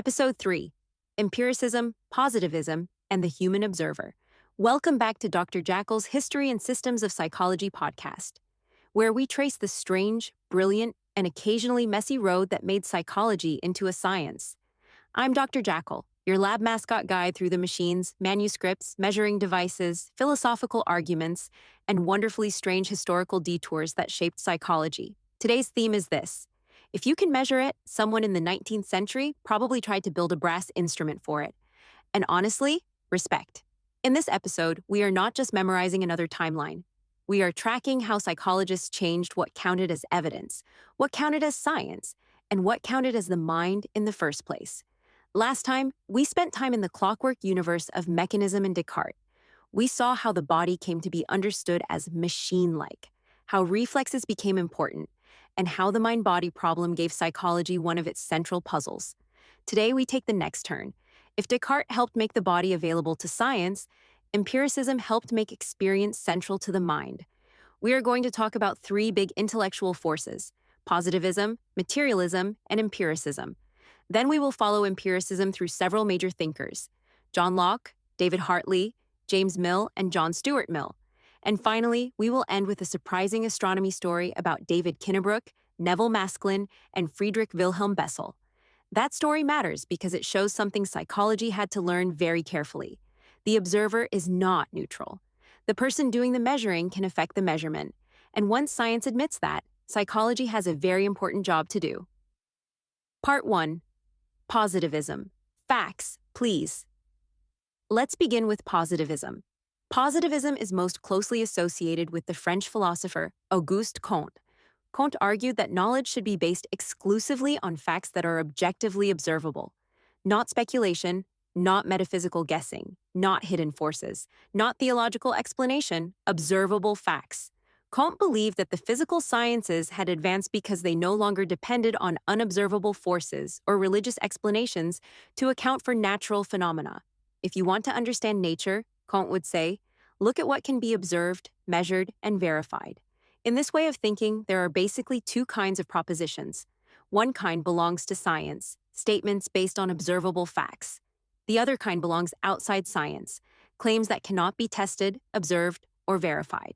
Episode 3: Empiricism, Positivism, and the Human Observer. Welcome back to Dr. Jackal's History and Systems of Psychology podcast, where we trace the strange, brilliant, and occasionally messy road that made psychology into a science. I'm Dr. Jackal, your lab mascot guide through the machines, manuscripts, measuring devices, philosophical arguments, and wonderfully strange historical detours that shaped psychology. Today's theme is this: if you can measure it, someone in the 19th century probably tried to build a brass instrument for it. And honestly, respect. In this episode, we are not just memorizing another timeline. We are tracking how psychologists changed what counted as evidence, what counted as science, and what counted as the mind in the first place. Last time, we spent time in the clockwork universe of mechanism and Descartes. We saw how the body came to be understood as machine-like, how reflexes became important, and how the mind-body problem gave psychology one of its central puzzles. Today, we take the next turn. If Descartes helped make the body available to science, empiricism helped make experience central to the mind. We are going to talk about three big intellectual forces: positivism, materialism, and empiricism. Then we will follow empiricism through several major thinkers: John Locke, David Hartley, James Mill, and John Stuart Mill. And finally, we will end with a surprising astronomy story about David Kinnebrook, Neville Maskelyne, and Friedrich Wilhelm Bessel. That story matters because it shows something psychology had to learn very carefully. The observer is not neutral. The person doing the measuring can affect the measurement. And once science admits that, psychology has a very important job to do. Part 1. Positivism. Facts, please. Let's begin with positivism. Positivism is most closely associated with the French philosopher Auguste Comte. Comte argued that knowledge should be based exclusively on facts that are objectively observable, not speculation, not metaphysical guessing, not hidden forces, not theological explanation, observable facts. Comte believed that the physical sciences had advanced because they no longer depended on unobservable forces or religious explanations to account for natural phenomena. If you want to understand nature, Comte would say, look at what can be observed, measured, and verified. In this way of thinking, there are basically two kinds of propositions. One kind belongs to science, statements based on observable facts. The other kind belongs outside science, claims that cannot be tested, observed, or verified.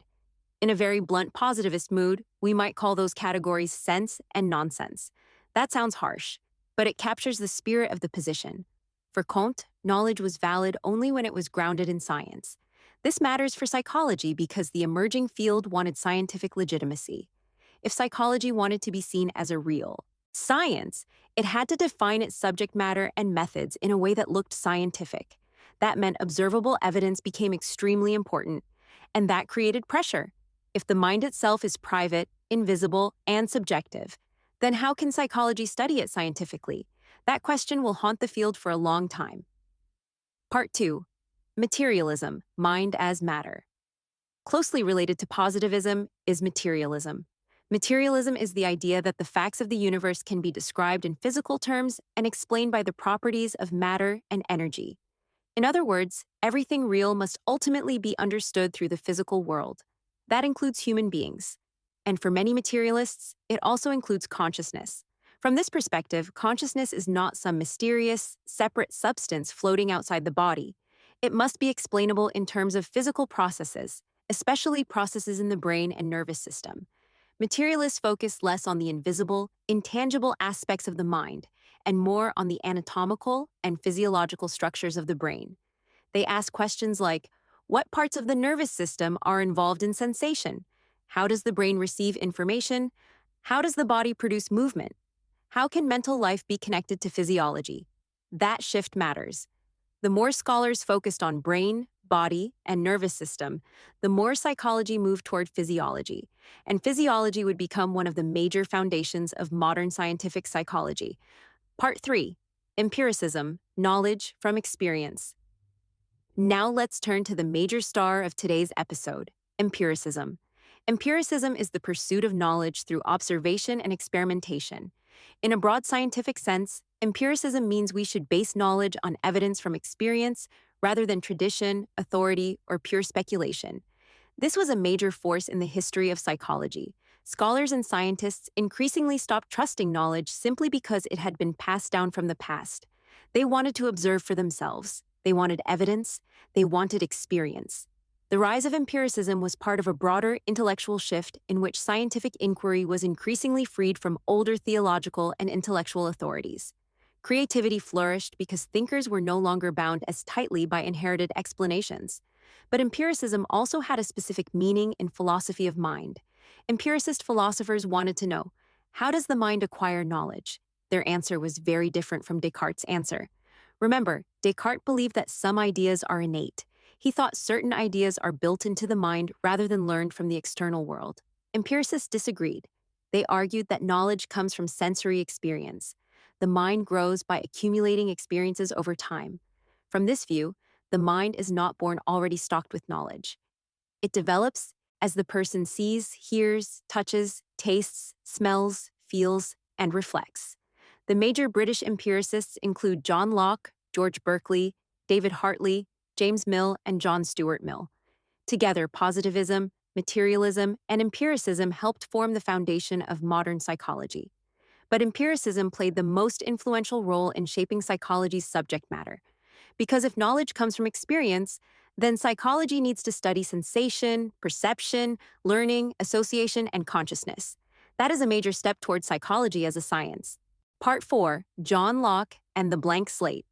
In a very blunt positivist mood, we might call those categories sense and nonsense. That sounds harsh, but it captures the spirit of the position. For Comte, knowledge was valid only when it was grounded in science. This matters for psychology because the emerging field wanted scientific legitimacy. If psychology wanted to be seen as a real science, it had to define its subject matter and methods in a way that looked scientific. That meant observable evidence became extremely important, and that created pressure. If the mind itself is private, invisible, and subjective, then how can psychology study it scientifically? That question will haunt the field for a long time. Part 2. Materialism, mind as matter. Closely related to positivism is materialism. Materialism is the idea that the facts of the universe can be described in physical terms and explained by the properties of matter and energy. In other words, everything real must ultimately be understood through the physical world. That includes human beings. And for many materialists, it also includes consciousness. From this perspective, consciousness is not some mysterious, separate substance floating outside the body. It must be explainable in terms of physical processes, especially processes in the brain and nervous system. Materialists focus less on the invisible, intangible aspects of the mind, and more on the anatomical and physiological structures of the brain. They ask questions like, what parts of the nervous system are involved in sensation? How does the brain receive information? How does the body produce movement? How can mental life be connected to physiology? That shift matters. The more scholars focused on brain, body, and nervous system, the more psychology moved toward physiology, and physiology would become one of the major foundations of modern scientific psychology. Part 3. Empiricism, knowledge from experience. Now let's turn to the major star of today's episode, empiricism. Empiricism is the pursuit of knowledge through observation and experimentation. In a broad scientific sense, empiricism means we should base knowledge on evidence from experience rather than tradition, authority, or pure speculation. This was a major force in the history of psychology. Scholars and scientists increasingly stopped trusting knowledge simply because it had been passed down from the past. They wanted to observe for themselves. They wanted evidence. They wanted experience. The rise of empiricism was part of a broader intellectual shift in which scientific inquiry was increasingly freed from older theological and intellectual authorities. Creativity flourished because thinkers were no longer bound as tightly by inherited explanations. But empiricism also had a specific meaning in philosophy of mind. Empiricist philosophers wanted to know, how does the mind acquire knowledge? Their answer was very different from Descartes' answer. Remember, Descartes believed that some ideas are innate. He thought certain ideas are built into the mind rather than learned from the external world. Empiricists disagreed. They argued that knowledge comes from sensory experience. The mind grows by accumulating experiences over time. From this view, the mind is not born already stocked with knowledge. It develops as the person sees, hears, touches, tastes, smells, feels, and reflects. The major British empiricists include John Locke, George Berkeley, David Hartley, James Mill, and John Stuart Mill. Together, positivism, materialism, and empiricism helped form the foundation of modern psychology. But empiricism played the most influential role in shaping psychology's subject matter. Because if knowledge comes from experience, then psychology needs to study sensation, perception, learning, association, and consciousness. That is a major step towards psychology as a science. Part 4, John Locke and the Blank Slate.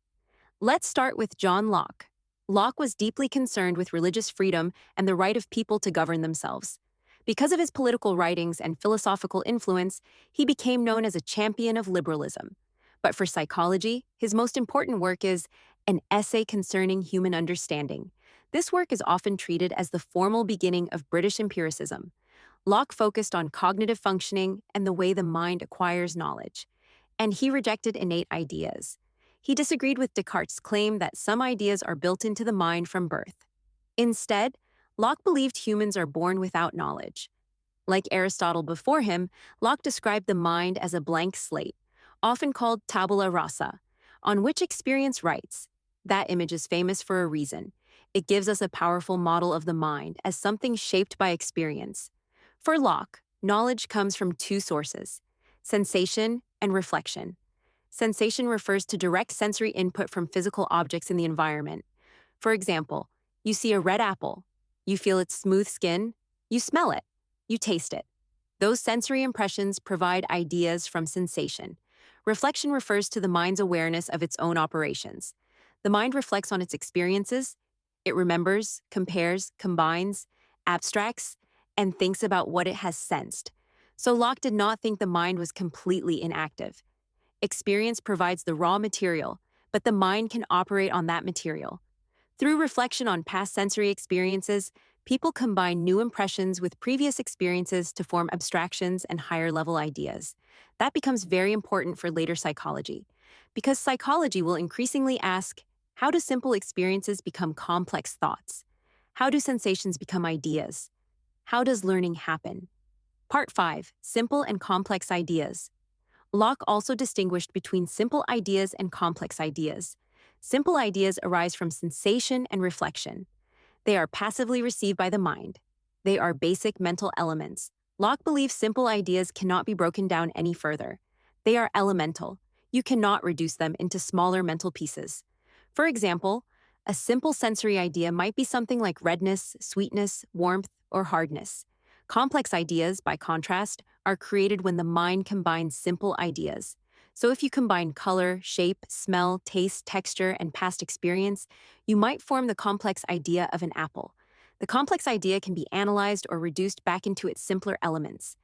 Let's start with John Locke. Locke was deeply concerned with religious freedom and the right of people to govern themselves. Because of his political writings and philosophical influence, he became known as a champion of liberalism. But for psychology, his most important work is An Essay Concerning Human Understanding. This work is often treated as the formal beginning of British empiricism. Locke focused on cognitive functioning and the way the mind acquires knowledge. And he rejected innate ideas. He disagreed with Descartes' claim that some ideas are built into the mind from birth. Instead, Locke believed humans are born without knowledge. Like Aristotle before him, Locke described the mind as a blank slate, often called tabula rasa, on which experience writes. That image is famous for a reason. It gives us a powerful model of the mind as something shaped by experience. For Locke, knowledge comes from two sources: sensation and reflection. Sensation refers to direct sensory input from physical objects in the environment. For example, you see a red apple. You feel its smooth skin. You smell it. You taste it. Those sensory impressions provide ideas from sensation. Reflection refers to the mind's awareness of its own operations. The mind reflects on its experiences. It remembers, compares, combines, abstracts, and thinks about what it has sensed. So Locke did not think the mind was completely inactive. Experience provides the raw material, but the mind can operate on that material. Through reflection on past sensory experiences, people combine new impressions with previous experiences to form abstractions and higher-level ideas. That becomes very important for later psychology, because psychology will increasingly ask, how do simple experiences become complex thoughts? How do sensations become ideas? How does learning happen? Part 5, Simple and Complex Ideas. Locke also distinguished between simple ideas and complex ideas. Simple ideas arise from sensation and reflection. They are passively received by the mind. They are basic mental elements. Locke believes simple ideas cannot be broken down any further. They are elemental. You cannot reduce them into smaller mental pieces. For example, a simple sensory idea might be something like redness, sweetness, warmth, or hardness. Complex ideas, by contrast, are created when the mind combines simple ideas. So if you combine color, shape, smell, taste, texture, and past experience, you might form the complex idea of an apple. The complex idea can be analyzed or reduced back into its simpler elements.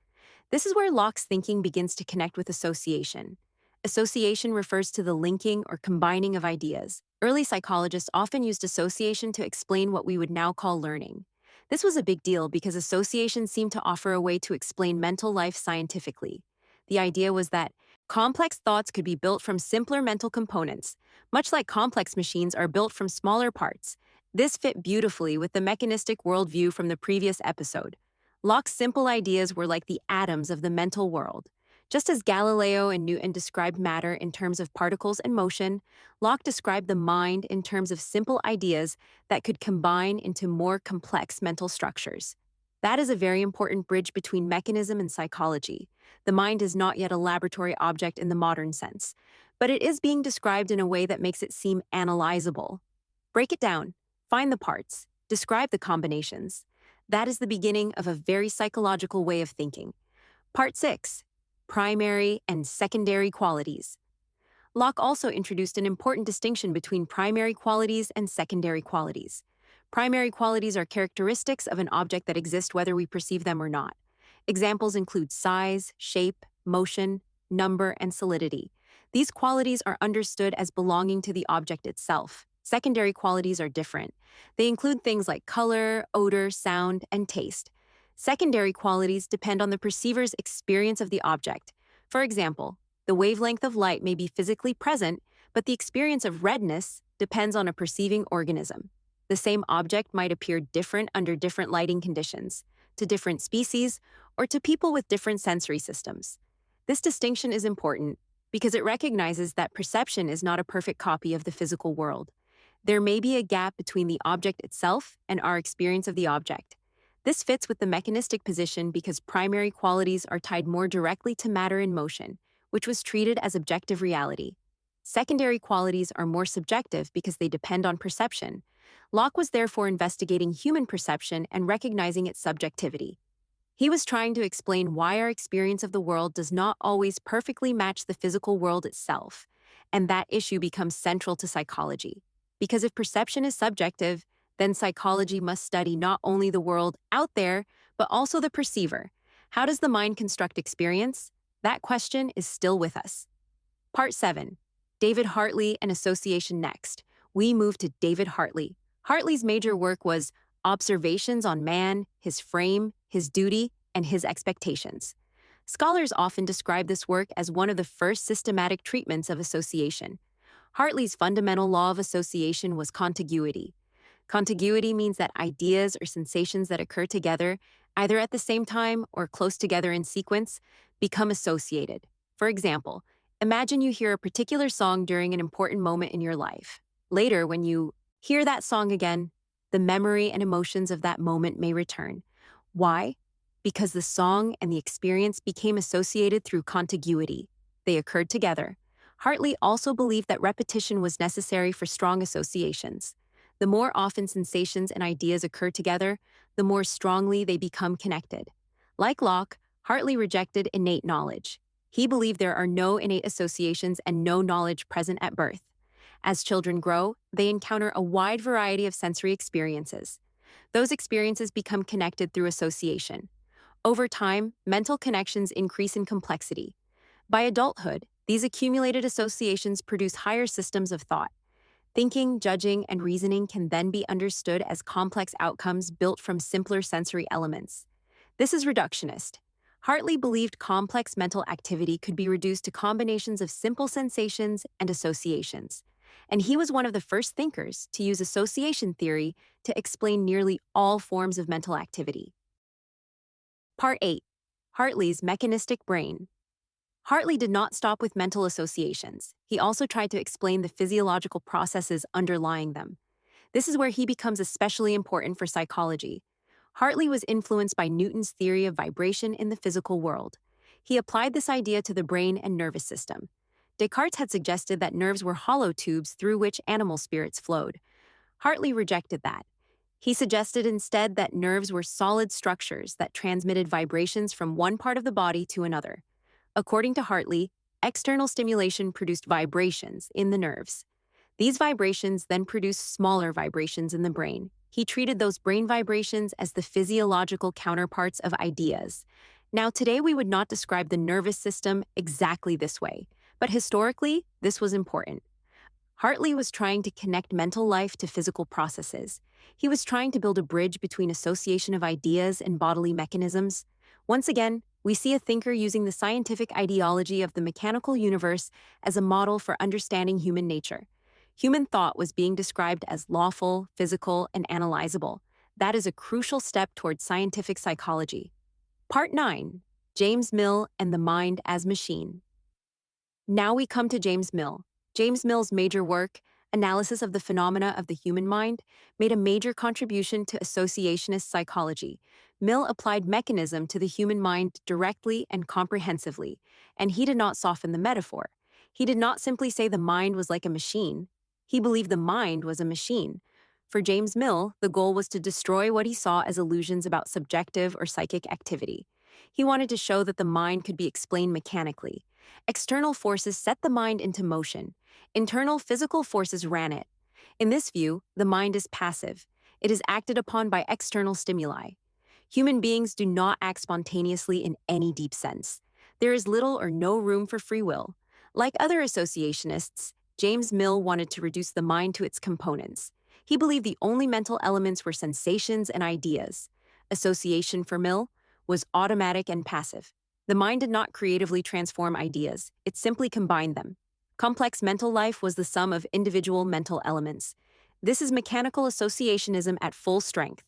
This is where Locke's thinking begins to connect with association. Association refers to the linking or combining of ideas. Early psychologists often used association to explain what we would now call learning. This was a big deal because association seemed to offer a way to explain mental life scientifically. The idea was that complex thoughts could be built from simpler mental components, much like complex machines are built from smaller parts. This fit beautifully with the mechanistic worldview from the previous episode. Locke's simple ideas were like the atoms of the mental world. Just as Galileo and Newton described matter in terms of particles and motion, Locke described the mind in terms of simple ideas that could combine into more complex mental structures. That is a very important bridge between mechanism and psychology. The mind is not yet a laboratory object in the modern sense, but it is being described in a way that makes it seem analyzable. Break it down, find the parts, describe the combinations. That is the beginning of a very psychological way of thinking. Part 6. Primary and Secondary Qualities. Locke also introduced an important distinction between primary qualities and secondary qualities. Primary qualities are characteristics of an object that exist whether we perceive them or not. Examples include size, shape, motion, number, and solidity. These qualities are understood as belonging to the object itself. Secondary qualities are different. They include things like color, odor, sound, and taste. Secondary qualities depend on the perceiver's experience of the object. For example, the wavelength of light may be physically present, but the experience of redness depends on a perceiving organism. The same object might appear different under different lighting conditions, to different species, or to people with different sensory systems. This distinction is important because it recognizes that perception is not a perfect copy of the physical world. There may be a gap between the object itself and our experience of the object. This fits with the mechanistic position because primary qualities are tied more directly to matter in motion, which was treated as objective reality. Secondary qualities are more subjective because they depend on perception. Locke was therefore investigating human perception and recognizing its subjectivity. He was trying to explain why our experience of the world does not always perfectly match the physical world itself, and that issue becomes central to psychology. Because if perception is subjective, then psychology must study not only the world out there, but also the perceiver. How does the mind construct experience? That question is still with us. Part 7. David Hartley and Association next. We move to David Hartley. Hartley's major work was Observations on Man, His Frame, His Duty, and His Expectations. Scholars often describe this work as one of the first systematic treatments of association. Hartley's fundamental law of association was contiguity. Contiguity means that ideas or sensations that occur together, either at the same time or close together in sequence, become associated. For example, imagine you hear a particular song during an important moment in your life. Later, when you hear that song again, the memory and emotions of that moment may return. Why? Because the song and the experience became associated through contiguity. They occurred together. Hartley also believed that repetition was necessary for strong associations. The more often sensations and ideas occur together, the more strongly they become connected. Like Locke, Hartley rejected innate knowledge. He believed there are no innate associations and no knowledge present at birth. As children grow, they encounter a wide variety of sensory experiences. Those experiences become connected through association. Over time, mental connections increase in complexity. By adulthood, these accumulated associations produce higher systems of thought. Thinking, judging, and reasoning can then be understood as complex outcomes built from simpler sensory elements. This is reductionist. Hartley believed complex mental activity could be reduced to combinations of simple sensations and associations, and he was one of the first thinkers to use association theory to explain nearly all forms of mental activity. Part 8. Hartley's Mechanistic Brain. Hartley did not stop with mental associations. He also tried to explain the physiological processes underlying them. This is where he becomes especially important for psychology. Hartley was influenced by Newton's theory of vibration in the physical world. He applied this idea to the brain and nervous system. Descartes had suggested that nerves were hollow tubes through which animal spirits flowed. Hartley rejected that. He suggested instead that nerves were solid structures that transmitted vibrations from one part of the body to another. According to Hartley, external stimulation produced vibrations in the nerves. These vibrations then produced smaller vibrations in the brain. He treated those brain vibrations as the physiological counterparts of ideas. Now, today we would not describe the nervous system exactly this way, but historically, this was important. Hartley was trying to connect mental life to physical processes. He was trying to build a bridge between association of ideas and bodily mechanisms. Once again, we see a thinker using the scientific ideology of the mechanical universe as a model for understanding human nature. Human thought was being described as lawful, physical, and analyzable. That is a crucial step towards scientific psychology. Part 9. James Mill and the Mind as Machine. Now we come to James Mill. James Mill's major work, analysis of the phenomena of the human mind, made a major contribution to associationist psychology. Mill applied mechanism to the human mind directly and comprehensively, and he did not soften the metaphor. He did not simply say the mind was like a machine. He believed the mind was a machine. For James Mill, the goal was to destroy what he saw as illusions about subjective or psychic activity. He wanted to show that the mind could be explained mechanically. External forces set the mind into motion. Internal physical forces ran it. In this view, the mind is passive. It is acted upon by external stimuli. Human beings do not act spontaneously in any deep sense. There is little or no room for free will. Like other associationists, James Mill wanted to reduce the mind to its components. He believed the only mental elements were sensations and ideas. Association for Mill was automatic and passive. The mind did not creatively transform ideas, it simply combined them. Complex mental life was the sum of individual mental elements. This is mechanical associationism at full strength.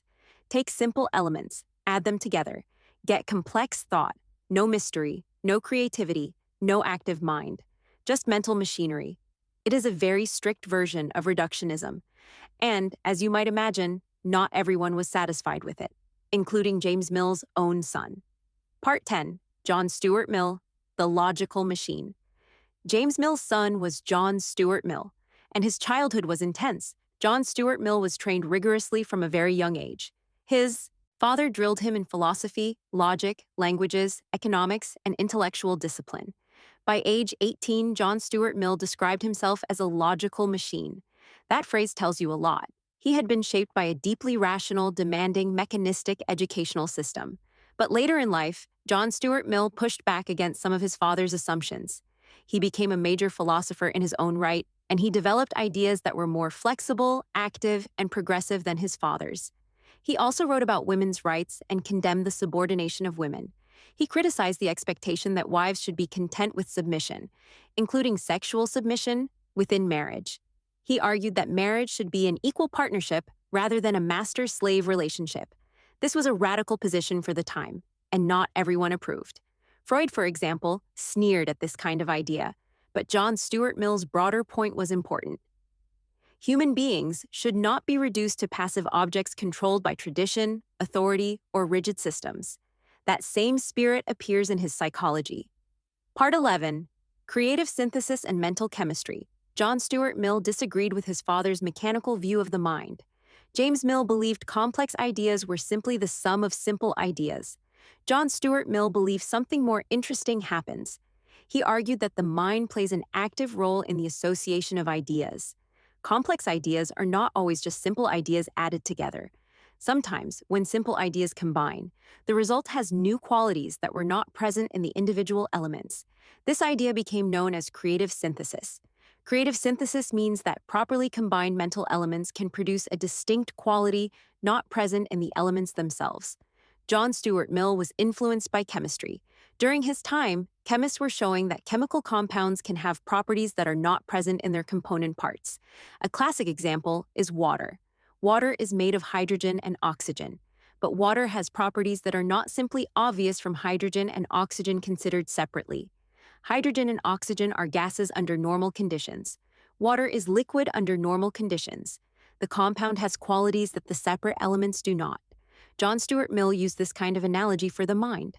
Take simple elements, add them together. Get complex thought, no mystery, no creativity, no active mind. Just mental machinery. It is a very strict version of reductionism. And, as you might imagine, not everyone was satisfied with it, including James Mill's own son. Part 10. John Stuart Mill, The Logical Machine. James Mill's son was John Stuart Mill, and his childhood was intense. John Stuart Mill was trained rigorously from a very young age. His father drilled him in philosophy, logic, languages, economics, and intellectual discipline. By age 18, John Stuart Mill described himself as a logical machine. That phrase tells you a lot. He had been shaped by a deeply rational, demanding, mechanistic educational system. But later in life, John Stuart Mill pushed back against some of his father's assumptions. He became a major philosopher in his own right, and he developed ideas that were more flexible, active, and progressive than his father's. He also wrote about women's rights and condemned the subordination of women. He criticized the expectation that wives should be content with submission, including sexual submission, within marriage. He argued that marriage should be an equal partnership rather than a master-slave relationship. This was a radical position for the time, and not everyone approved. Freud, for example, sneered at this kind of idea, but John Stuart Mill's broader point was important. Human beings should not be reduced to passive objects controlled by tradition, authority, or rigid systems. That same spirit appears in his psychology. Part 11. Creative Synthesis and Mental Chemistry. John Stuart Mill disagreed with his father's mechanical view of the mind. James Mill believed complex ideas were simply the sum of simple ideas. John Stuart Mill believed something more interesting happens. He argued that the mind plays an active role in the association of ideas. Complex ideas are not always just simple ideas added together. Sometimes, when simple ideas combine, the result has new qualities that were not present in the individual elements. This idea became known as creative synthesis. Creative synthesis means that properly combined mental elements can produce a distinct quality not present in the elements themselves. John Stuart Mill was influenced by chemistry. During his time, chemists were showing that chemical compounds can have properties that are not present in their component parts. A classic example is water. Water is made of hydrogen and oxygen, but water has properties that are not simply obvious from hydrogen and oxygen considered separately. Hydrogen and oxygen are gases under normal conditions. Water is liquid under normal conditions. The compound has qualities that the separate elements do not. John Stuart Mill used this kind of analogy for the mind.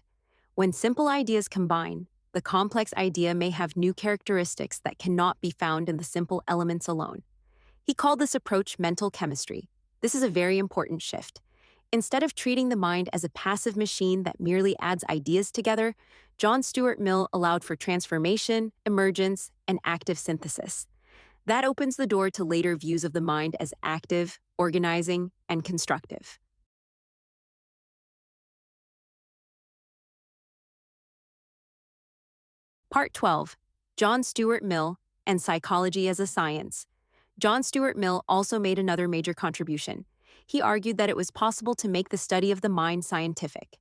When simple ideas combine, the complex idea may have new characteristics that cannot be found in the simple elements alone. He called this approach mental chemistry. This is a very important shift. Instead of treating the mind as a passive machine that merely adds ideas together, John Stuart Mill allowed for transformation, emergence, and active synthesis. That opens the door to later views of the mind as active, organizing, and constructive. Part 12. John Stuart Mill and Psychology as a Science. John Stuart Mill also made another major contribution. He argued that it was possible to make the study of the mind scientific.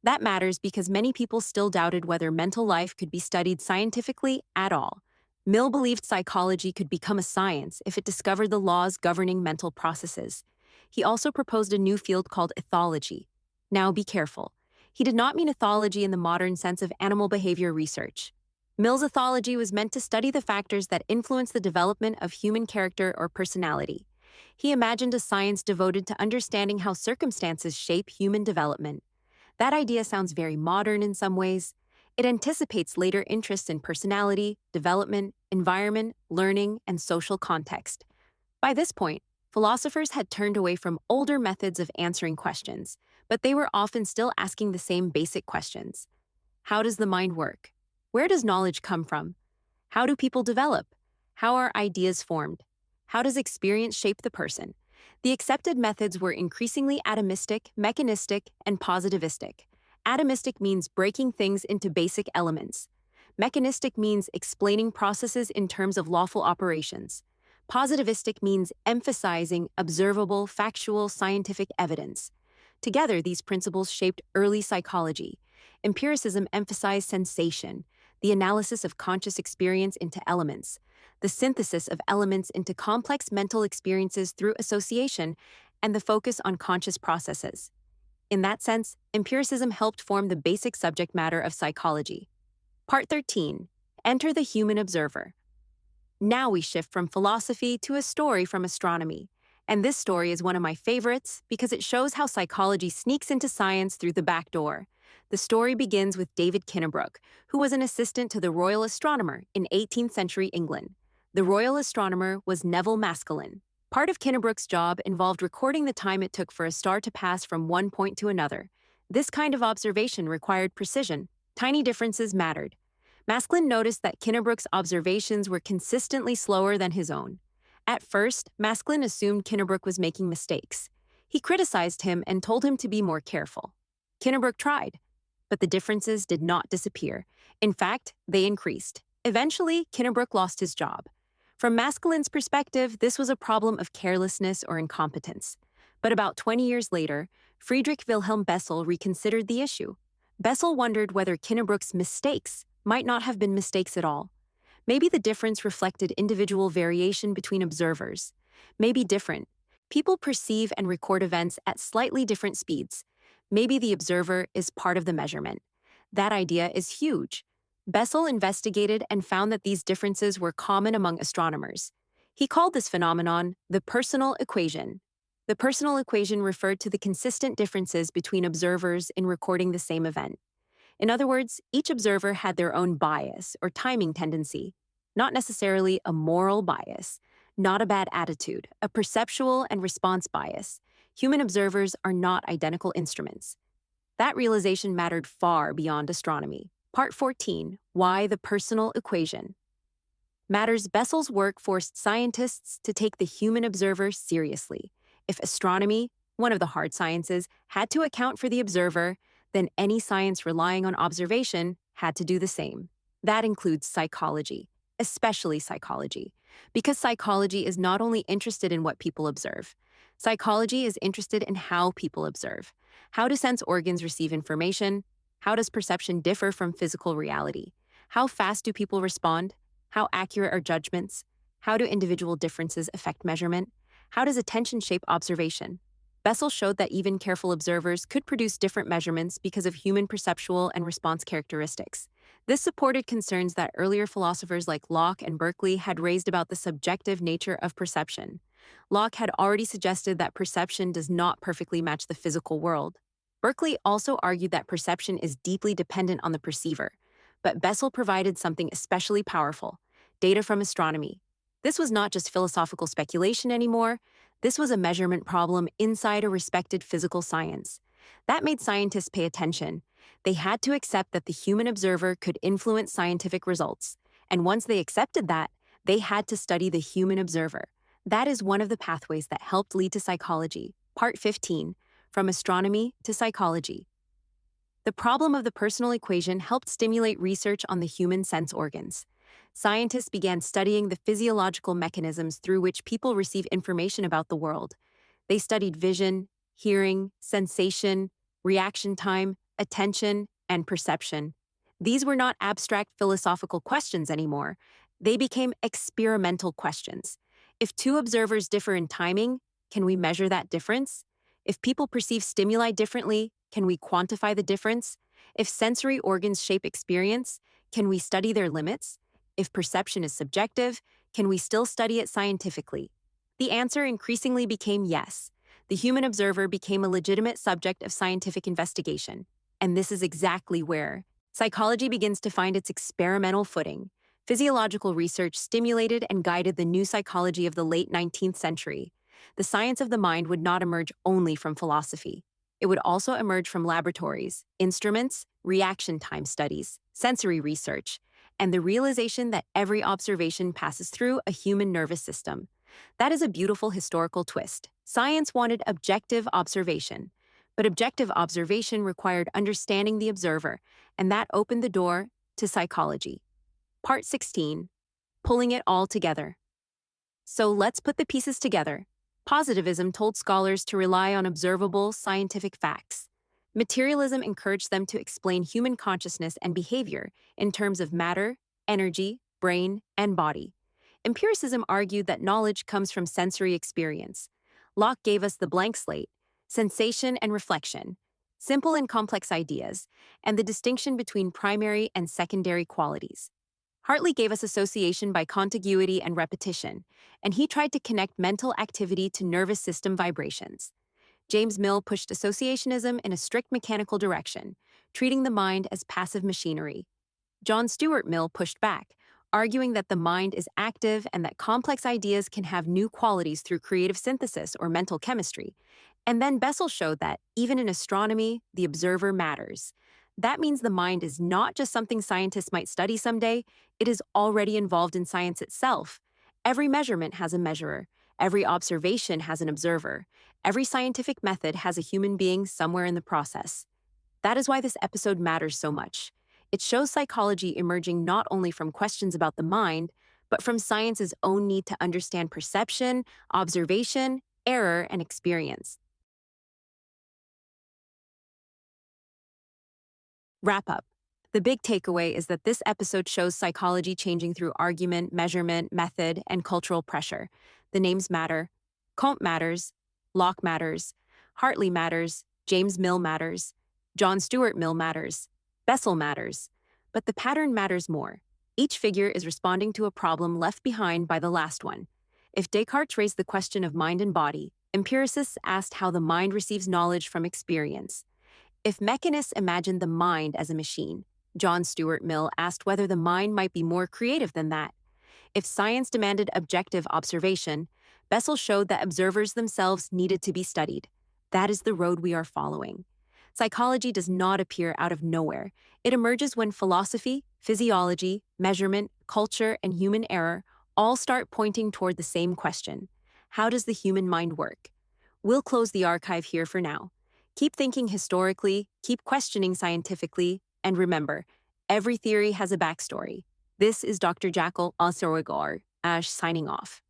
That matters because many people still doubted whether mental life could be studied scientifically at all. Mill believed psychology could become a science if it discovered the laws governing mental processes. He also proposed a new field called ethology. Now be careful. He did not mean ethology in the modern sense of animal behavior research. Mill's ethology was meant to study the factors that influence the development of human character or personality. He imagined a science devoted to understanding how circumstances shape human development. That idea sounds very modern in some ways. It anticipates later interests in personality, development, environment, learning, and social context. By this point, philosophers had turned away from older methods of answering questions, but they were often still asking the same basic questions. How does the mind work? Where does knowledge come from? How do people develop? How are ideas formed? How does experience shape the person? The accepted methods were increasingly atomistic, mechanistic, and positivistic. Atomistic means breaking things into basic elements. Mechanistic means explaining processes in terms of lawful operations. Positivistic means emphasizing observable, factual, scientific evidence. Together, these principles shaped early psychology. Empiricism emphasized sensation, the analysis of conscious experience into elements, the synthesis of elements into complex mental experiences through association, and the focus on conscious processes. In that sense, empiricism helped form the basic subject matter of psychology. Part 13. Enter the human observer. Now we shift from philosophy to a story from astronomy. And this story is one of my favorites because it shows how psychology sneaks into science through the back door. The story begins with David Kinnebrook, who was an assistant to the royal astronomer in 18th century England. The royal astronomer was Neville Maskelyne. Part of Kinnebrook's job involved recording the time it took for a star to pass from one point to another. This kind of observation required precision. Tiny differences mattered. Maskelyne noticed that Kinnebrook's observations were consistently slower than his own. At first, Maskelyne assumed Kinnebrook was making mistakes. He criticized him and told him to be more careful. Kinnebrook tried, but the differences did not disappear. In fact, they increased. Eventually, Kinnebrook lost his job. From Maskelyne's perspective, this was a problem of carelessness or incompetence. But about 20 years later, Friedrich Wilhelm Bessel reconsidered the issue. Bessel wondered whether Kinnebrook's mistakes might not have been mistakes at all. Maybe the difference reflected individual variation between observers. Maybe different. People perceive and record events at slightly different speeds. Maybe the observer is part of the measurement. That idea is huge. Bessel investigated and found that these differences were common among astronomers. He called this phenomenon the personal equation. The personal equation referred to the consistent differences between observers in recording the same event. In other words, each observer had their own bias or timing tendency, not necessarily a moral bias, not a bad attitude, a perceptual and response bias. Human observers are not identical instruments. That realization mattered far beyond astronomy. Part 14. Why the personal equation matters. Bessel's work forced scientists to take the human observer seriously. If astronomy, one of the hard sciences, had to account for the observer, then any science relying on observation had to do the same. That includes psychology, especially psychology, because psychology is not only interested in what people observe. Psychology is interested in how people observe. How do sense organs receive information? How does perception differ from physical reality? How fast do people respond? How accurate are judgments? How do individual differences affect measurement? How does attention shape observation? Bessel showed that even careful observers could produce different measurements because of human perceptual and response characteristics. This supported concerns that earlier philosophers like Locke and Berkeley had raised about the subjective nature of perception. Locke had already suggested that perception does not perfectly match the physical world. Berkeley also argued that perception is deeply dependent on the perceiver. But Bessel provided something especially powerful: data from astronomy. This was not just philosophical speculation anymore. This was a measurement problem inside a respected physical science. That made scientists pay attention. They had to accept that the human observer could influence scientific results. And once they accepted that, they had to study the human observer. That is one of the pathways that helped lead to psychology. Part 15. From astronomy to psychology. The problem of the personal equation helped stimulate research on the human sense organs. Scientists began studying the physiological mechanisms through which people receive information about the world. They studied vision, hearing, sensation, reaction time, attention, and perception. These were not abstract philosophical questions anymore. They became experimental questions. If two observers differ in timing, can we measure that difference? If people perceive stimuli differently, can we quantify the difference? If sensory organs shape experience, Can we study their limits? If perception is subjective, can we still study it scientifically? The answer increasingly became yes. The human observer became a legitimate subject of scientific investigation. And this is exactly where psychology begins to find its experimental footing. Physiological research stimulated and guided the new psychology of the late 19th century. The science of the mind would not emerge only from philosophy. It would also emerge from laboratories, instruments, reaction time studies, sensory research, and the realization that every observation passes through a human nervous system. That is a beautiful historical twist. Science wanted objective observation, but objective observation required understanding the observer, and that opened the door to psychology. Part 16. Pulling it all together. So let's put the pieces together. Positivism told scholars to rely on observable, scientific facts. Materialism encouraged them to explain human consciousness and behavior in terms of matter, energy, brain, and body. Empiricism argued that knowledge comes from sensory experience. Locke gave us the blank slate, sensation and reflection, simple and complex ideas, and the distinction between primary and secondary qualities. Hartley gave us association by contiguity and repetition, and he tried to connect mental activity to nervous system vibrations. James Mill pushed associationism in a strict mechanical direction, treating the mind as passive machinery. John Stuart Mill pushed back, arguing that the mind is active and that complex ideas can have new qualities through creative synthesis or mental chemistry. And then Bessel showed that, even in astronomy, the observer matters. That means the mind is not just something scientists might study someday, it is already involved in science itself. Every measurement has a measurer. Every observation has an observer. Every scientific method has a human being somewhere in the process. That is why this episode matters so much. It shows psychology emerging not only from questions about the mind, but from science's own need to understand perception, observation, error, and experience. Wrap up. The big takeaway is that this episode shows psychology changing through argument, measurement, method, and cultural pressure. The names matter. Comte matters. Locke matters. Hartley matters. James Mill matters. John Stuart Mill matters. Bessel matters. But the pattern matters more. Each figure is responding to a problem left behind by the last one. If Descartes raised the question of mind and body, empiricists asked how the mind receives knowledge from experience. If mechanists imagined the mind as a machine, John Stuart Mill asked whether the mind might be more creative than that. If science demanded objective observation, Bessel showed that observers themselves needed to be studied. That is the road we are following. Psychology does not appear out of nowhere. It emerges when philosophy, physiology, measurement, culture, and human error all start pointing toward the same question. How does the human mind work? We'll close the archive here for now. Keep thinking historically, keep questioning scientifically, and remember, every theory has a backstory. This is Dr. Jackal Osorogar Ash signing off.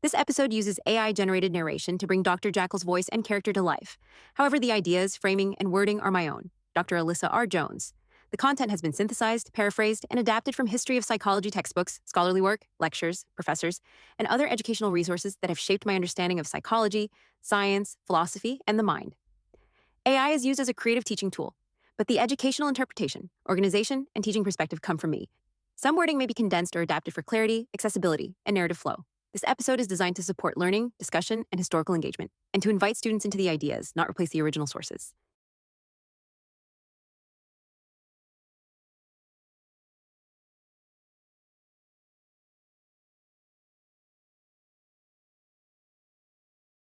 This episode uses AI-generated narration to bring Dr. Jackal's voice and character to life. However, the ideas, framing, and wording are my own, Dr. Alyssa R. Jones. The content has been synthesized, paraphrased, and adapted from history of psychology textbooks, scholarly work, lectures, professors, and other educational resources that have shaped my understanding of psychology, science, philosophy, and the mind. AI is used as a creative teaching tool, but the educational interpretation, organization, and teaching perspective come from me. Some wording may be condensed or adapted for clarity, accessibility, and narrative flow. This episode is designed to support learning, discussion, and historical engagement, and to invite students into the ideas, not replace the original sources.